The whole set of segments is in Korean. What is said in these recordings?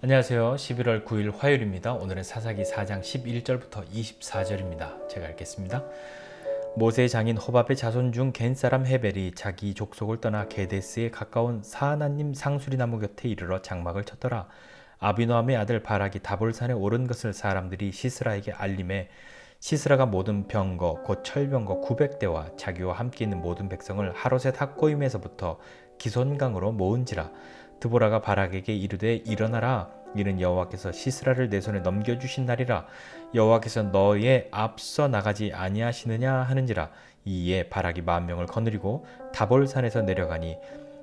안녕하세요. 11월 9일 화요일입니다. 오늘은 사사기 4장 11절부터 24절입니다. 제가 읽겠습니다. 모세의 장인 호밥의 자손 중 겐 사람 헤벨이 자기 족속을 떠나 게데스에 가까운 사하나님 상수리 나무 곁에 이르러 장막을 쳤더라. 아비노함의 아들 바락이 다볼산에 오른 것을 사람들이 시스라에게 알림해 시스라가 모든 병거 곧 철병거 900대와 자기와 함께 있는 모든 백성을 하롯의 핫고임에서부터 기손강으로 모은지라. 드보라가 바락에게 이르되 일어나라, 이는 여호와께서 시스라를 내 손에 넘겨주신 날이라. 여호와께서 너의 앞서 나가지 아니하시느냐 하는지라. 이에 바락이 10,000명을 거느리고 다볼산에서 내려가니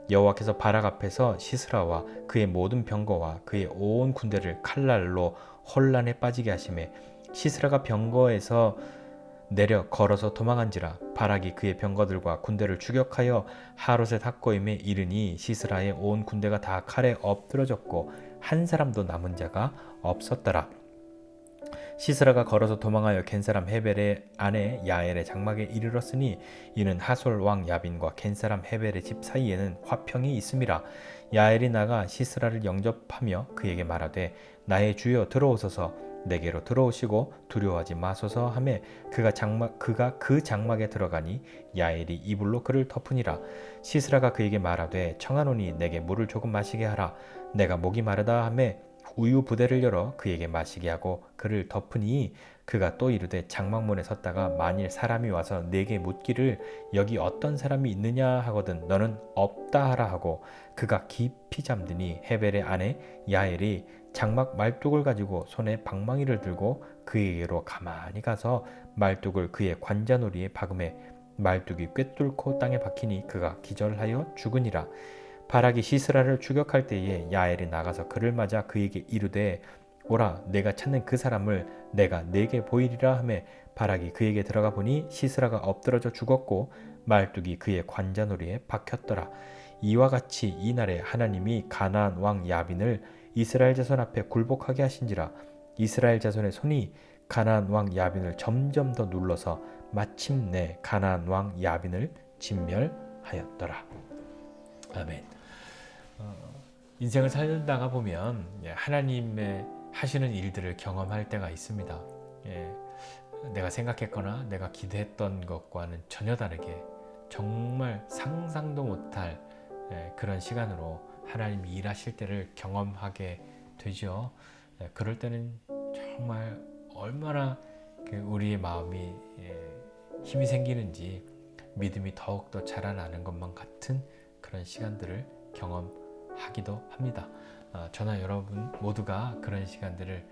여호와께서 바락 앞에서 시스라와 그의 모든 병거와 그의 온 군대를 칼날로 혼란에 빠지게 하시매 시스라가 병거에서 내려 걸어서 도망한지라. 바락이 그의 병거들과 군대를 추격하여 하롯의 핫고임에 이르니 시스라의 온 군대가 다 칼에 엎드러졌고 한 사람도 남은 자가 없었더라. 시스라가 걸어서 도망하여 겐사람 헤벨의 아내 야엘의 장막에 이르렀으니 이는 하솔 왕 야빈과 겐사람 헤벨의 집 사이에는 화평이 있음이라. 야엘이 나가 시스라를 영접하며 그에게 말하되 나의 주여 들어오소서, 내게로 들어오시고 두려워하지 마소서 하매 그가 그 장막에 들어가니 야엘이 이불로 그를 덮으니라. 시스라가 그에게 말하되 청하노니 내게 물을 조금 마시게 하라. 내가 목이 마르다 하매 우유 부대를 열어 그에게 마시게 하고 그를 덮으니 그가 또 이르되 장막문에 섰다가 만일 사람이 와서 내게 묻기를 여기 어떤 사람이 있느냐 하거든 너는 없다 하라 하고 그가 깊이 잠드니 헤벨의 아내 야엘이 장막 말뚝을 가지고 손에 방망이를 들고 그에게로 가만히 가서 말뚝을 그의 관자놀이에 박음에 말뚝이 꿰뚫고 땅에 박히니 그가 기절하여 죽으니라. 바락이 시스라를 추격할 때에 야엘이 나가서 그를 맞아 그에게 이르되 오라, 내가 찾는 그 사람을 내가 네게 보이리라 하매 바락이 그에게 들어가 보니 시스라가 엎드러져 죽었고 말뚝이 그의 관자놀이에 박혔더라. 이와 같이 이날에 하나님이 가나안 왕 야빈을 이스라엘 자손 앞에 굴복하게 하신지라. 이스라엘 자손의 손이 가나안 왕 야빈을 점점 더 눌러서 마침내 가나안 왕 야빈을 진멸하였더라. 아멘. 인생을 살다가 보면 하나님의 하시는 일들을 경험할 때가 있습니다. 내가 생각했거나 내가 기대했던 것과는 전혀 다르게 정말 상상도 못할 그런 시간으로 하나님이 일하실 때를 경험하게 되죠. 그럴 때는 정말 얼마나 우리의 마음이 힘이 생기는지 믿음이 더욱더 자라나는 것만 같은 그런 시간들을 경험하기도 합니다. 저나 여러분 모두가 그런 시간들을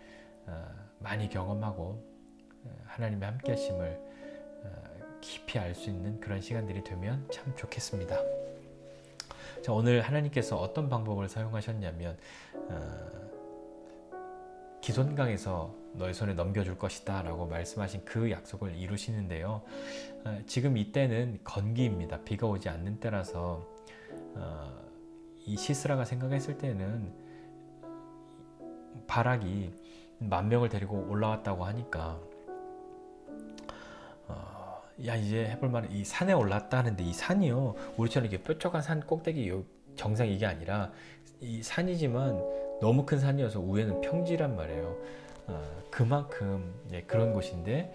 많이 경험하고 하나님의 함께 하심을 깊이 알 수 있는 그런 시간들이 되면 참 좋겠습니다. 자, 오늘 하나님께서 어떤 방법을 사용하셨냐면 기손강에서 너의 손에 넘겨줄 것이다 라고 말씀하신 그 약속을 이루시는데요. 지금 이때는 건기입니다. 비가 오지 않는 때라서 이 시스라가 생각했을 때는 바락이 10,000명을 데리고 올라왔다고 하니까 야 이제 해볼 만한 이 산에 올랐다 하는데 이 산이요 우리처럼 이렇게 뾰족한 산 꼭대기 정상 이게 아니라 이 산이지만 너무 큰 산이어서 위에는 평지란 말이에요. 그만큼 그런 곳인데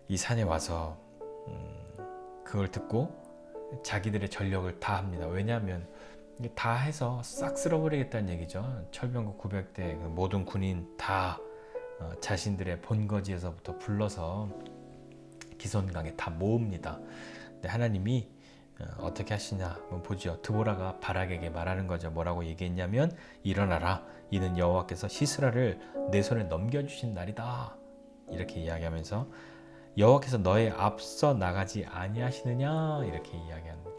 이 산에 와서 그걸 듣고 자기들의 전력을 다 합니다. 왜냐하면 다 해서 싹 쓸어버리겠다는 얘기죠. 철병거 900대 모든 군인 다 자신들의 본거지에서부터 불러서 기손강에 다 모읍니다. 근데 하나님이 어떻게 하시냐 한번 보죠. 드보라가 바락에게 말하는 거죠. 뭐라고 얘기했냐면 일어나라, 이는 여호와께서 시스라를 내 손에 넘겨주신 날이다, 이렇게 이야기하면서 여호와께서 너의 앞서 나가지 아니하시느냐 이렇게 이야기합니다.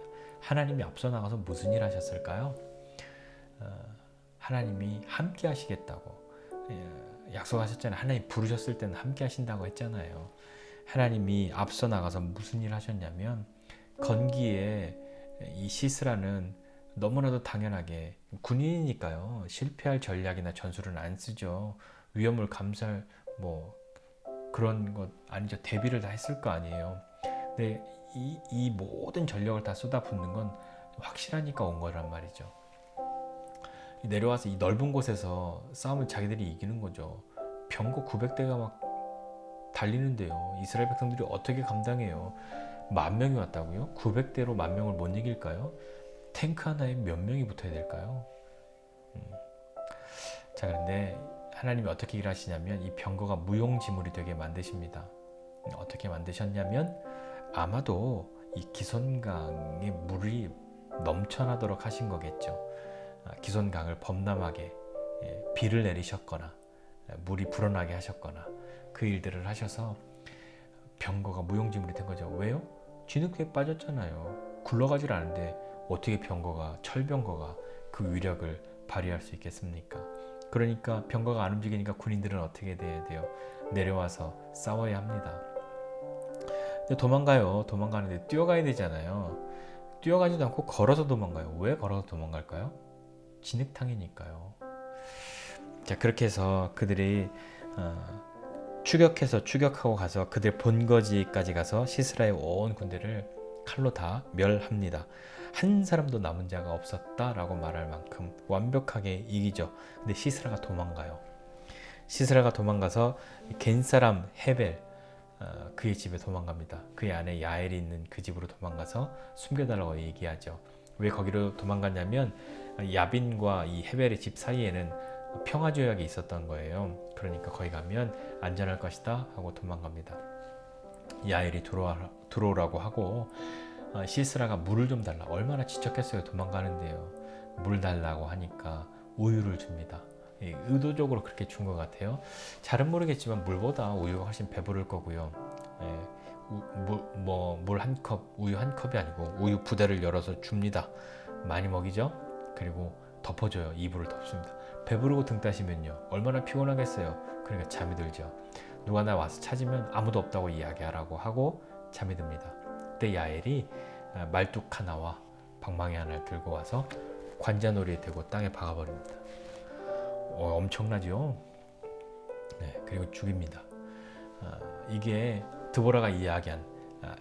하나님이 앞서 나가서 무슨 일 하셨을까요? 하나님이 함께 하시겠다고 약속하셨잖아요. 하나님 부르셨을 때는 함께 하신다고 했잖아요. 하나님이 앞서 나가서 무슨 일 하셨냐면 건기에 이 시스라는 너무나도 당연하게 군인이니까요. 실패할 전략이나 전술은 안 쓰죠. 위험을 감수할 그런 것 아니죠. 대비를 다 했을 거 아니에요. 근데 이 모든 전력을 다 쏟아붓는 건 확실하니까 온 거란 말이죠. 내려와서 이 넓은 곳에서 싸우면 자기들이 이기는 거죠. 병거 900대가 막 달리는데요. 이스라엘 백성들이 어떻게 감당해요? 10,000명이 왔다고요? 900대로 10,000명을 못 이길까요? 탱크 하나에 몇 명이 붙어야 될까요? 자, 그런데 하나님이 어떻게 일하시냐면 이 병거가 무용지물이 되게 만드십니다. 어떻게 만드셨냐면 아마도 이 기손강에 물이 넘쳐나도록 하신 거겠죠. 기손강을 범람하게 비를 내리셨거나 물이 불어나게 하셨거나 그 일들을 하셔서 병거가 무용지물이 된 거죠. 왜요? 진흙에 빠졌잖아요. 굴러가질 않은데 어떻게 병거가, 철병거가 그 위력을 발휘할 수 있겠습니까? 그러니까 병거가 안 움직이니까 군인들은 어떻게 돼야 돼요? 내려와서 싸워야 합니다. 근데 도망가는데 뛰어가야 되잖아요. 뛰어가지도 않고 걸어서 도망가요. 왜 걸어서 도망갈까요? 진흙탕이니까요. 자, 그렇게 해서 그들이 추격하고 가서 그들 본거지까지 가서 시스라의 온 군대를 칼로 다 멸합니다. 한 사람도 남은 자가 없었다라고 말할 만큼 완벽하게 이기죠. 근데 시스라가 도망가요. 시스라가 도망가서 겐 사람 헤벨 그의 집에 도망갑니다. 그의 아내 야엘이 있는 그 집으로 도망가서 숨겨달라고 얘기하죠. 왜 거기로 도망갔냐면 야빈과 이 헤벨의 집 사이에는 평화조약이 있었던 거예요. 그러니까 거기 가면 안전할 것이다 하고 도망갑니다. 야엘이 들어오라고 하고 시스라가 물을 좀 달라. 얼마나 지쳤겠어요. 도망가는데요. 물 달라고 하니까 우유를 줍니다. 의도적으로 그렇게 준 것 같아요. 잘은 모르겠지만 물보다 우유가 훨씬 배부를 거고요. 물 한 컵, 우유 한 컵이 아니고 우유 부대를 열어서 줍니다. 많이 먹이죠. 그리고 덮어줘요. 이불을 덮습니다. 배부르고 등 따시면요 얼마나 피곤하겠어요. 그러니까 잠이 들죠. 누가 나 와서 찾으면 아무도 없다고 이야기하라고 하고 잠이 듭니다. 그때 야엘이 말뚝 하나와 방망이 하나를 들고 와서 관자놀이에 대고 땅에 박아버립니다. 엄청나죠. 네, 그리고 죽입니다. 이게 드보라가 이야기한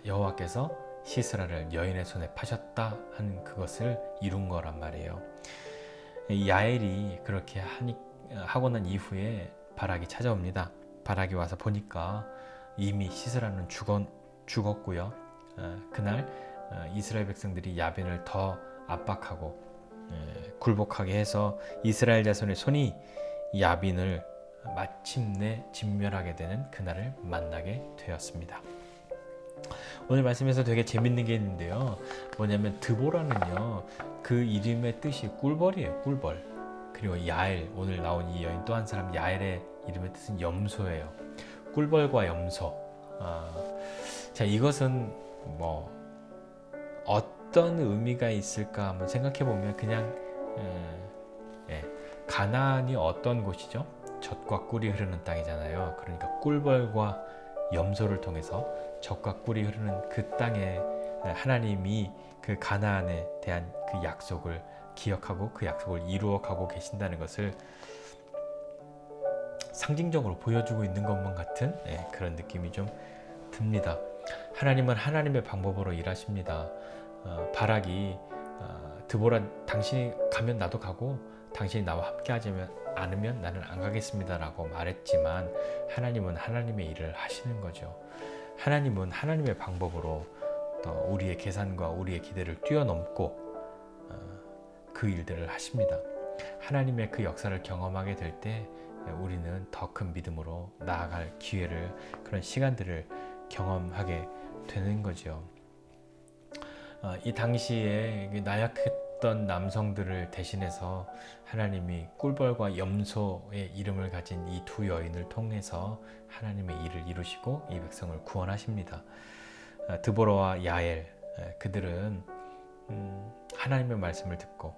여호와께서 시스라를 여인의 손에 파셨다 하는 그것을 이룬 거란 말이에요. 야엘이 그렇게 하고 난 이후에 바락이 찾아옵니다. 바락이 와서 보니까 이미 시스라는 죽었고요. 그날 이스라엘 백성들이 야빈을 더 압박하고 굴복하게 해서 이스라엘 자손의 손이 야빈을 마침내 진멸하게 되는 그날을 만나게 되었습니다. 오늘 말씀에서 되게 재밌는 게 있는데요. 뭐냐면 드보라는요. 그 이름의 뜻이 꿀벌이에요. 꿀벌. 그리고 야엘, 오늘 나온 이 여인 또 한 사람 야엘의 이름의 뜻은 염소예요. 꿀벌과 염소. 자, 이것은 뭐 어떤 의미가 있을까 한번 생각해 보면 그냥 가나안이 어떤 곳이죠? 젖과 꿀이 흐르는 땅이잖아요. 그러니까 꿀벌과 염소를 통해서 젖과 꿀이 흐르는 그 땅에 하나님이 그 가나안에 대한 그 약속을 기억하고 그 약속을 이루어가고 계신다는 것을 상징적으로 보여주고 있는 것만 같은 그런 느낌이 좀 듭니다. 하나님은 하나님의 방법으로 일하십니다. 바락이 드보라 당신이 가면 나도 가고 당신이 나와 함께 하지 않으면 나는 안 가겠습니다 라고 말했지만 하나님은 하나님의 일을 하시는 거죠. 하나님은 하나님의 방법으로 또 우리의 계산과 우리의 기대를 뛰어넘고 그 일들을 하십니다. 하나님의 그 역사를 경험하게 될 때 우리는 더 큰 믿음으로 나아갈 기회를, 그런 시간들을 경험하게 되는 거죠. 이 당시에 나약했던 남성들을 대신해서 하나님이 꿀벌과 염소의 이름을 가진 이 두 여인을 통해서 하나님의 일을 이루시고 이 백성을 구원하십니다. 드보라와 야엘, 그들은 하나님의 말씀을 듣고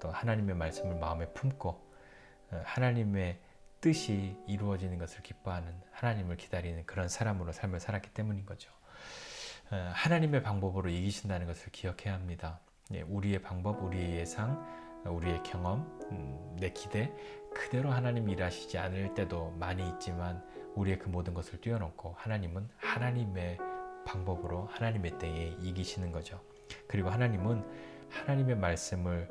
또 하나님의 말씀을 마음에 품고 하나님의 뜻이 이루어지는 것을 기뻐하는, 하나님을 기다리는 그런 사람으로 삶을 살았기 때문인 거죠. 하나님의 방법으로 이기신다는 것을 기억해야 합니다. 우리의 방법, 우리의 예상, 우리의 경험, 내 기대 그대로 하나님이 일하시지 않을 때도 많이 있지만 우리의 그 모든 것을 뛰어넘고 하나님은 하나님의 방법으로 하나님의 때에 이기시는 거죠. 그리고 하나님은 하나님의 말씀을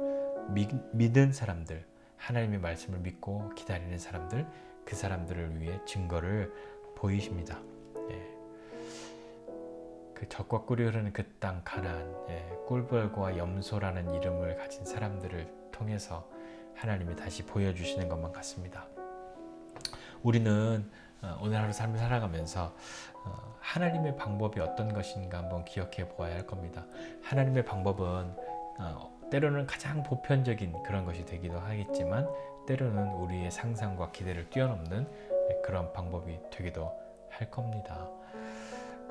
믿은 사람들, 하나님의 말씀을 믿고 기다리는 사람들, 그 사람들을 위해 증거를 보이십니다. 그 젖과 꿀이 흐르는 그 땅 가나안, 꿀벌과 염소라는 이름을 가진 사람들을 통해서 하나님이 다시 보여주시는 것만 같습니다. 우리는 오늘 하루 삶을 살아가면서 하나님의 방법이 어떤 것인가 한번 기억해 보아야 할 겁니다. 하나님의 방법은 때로는 가장 보편적인 그런 것이 되기도 하겠지만 때로는 우리의 상상과 기대를 뛰어넘는 그런 방법이 되기도 할 겁니다.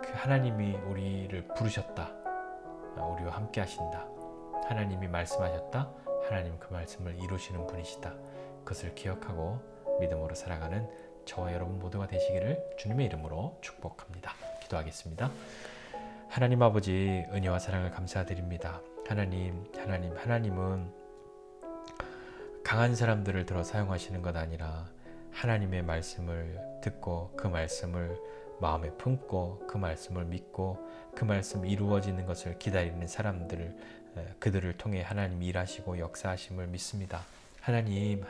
그 하나님이 우리를 부르셨다. 우리와 함께 하신다. 하나님이 말씀하셨다. 하나님 그 말씀을 이루시는 분이시다. 그것을 기억하고 믿음으로 살아가는 저와 여러분 모두가 되시기를 주님의 이름으로 축복합니다. 기도하겠습니다. 하나님 아버지, 은혜와 사랑을 감사드립니다. 하나님은 강한 사람들을 들어 사용하시는 것 아니라 하나님의 말씀을 듣고 그 말씀을 마음에 품고 그 말씀을 믿고 그 말씀 이루어지는 것을 기다리는 사람들을, 그들을 통해 하나님 일하시고 역사하심을 믿습니다. 하나님,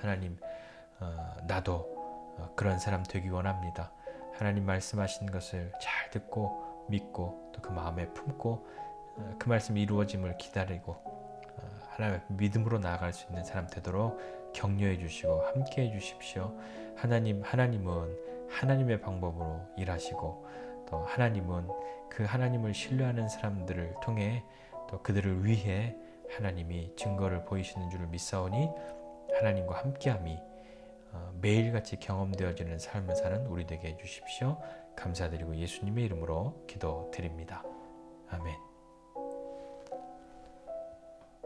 나도 그런 사람 되기 원합니다. 하나님 말씀하신 것을 잘 듣고 믿고 또 그 마음에 품고 그 말씀 이루어짐을 기다리고 하나님 믿음으로 나아갈 수 있는 사람 되도록 격려해 주시고 함께 해 주십시오. 하나님은 하나님의 방법으로 일하시고 또 하나님은 그 하나님을 신뢰하는 사람들을 통해 또 그들을 위해 하나님이 증거를 보이시는 줄을 믿사오니 하나님과 함께함이 매일같이 경험되어지는 삶을 사는 우리 되게 해주십시오. 감사드리고 예수님의 이름으로 기도드립니다. 아멘.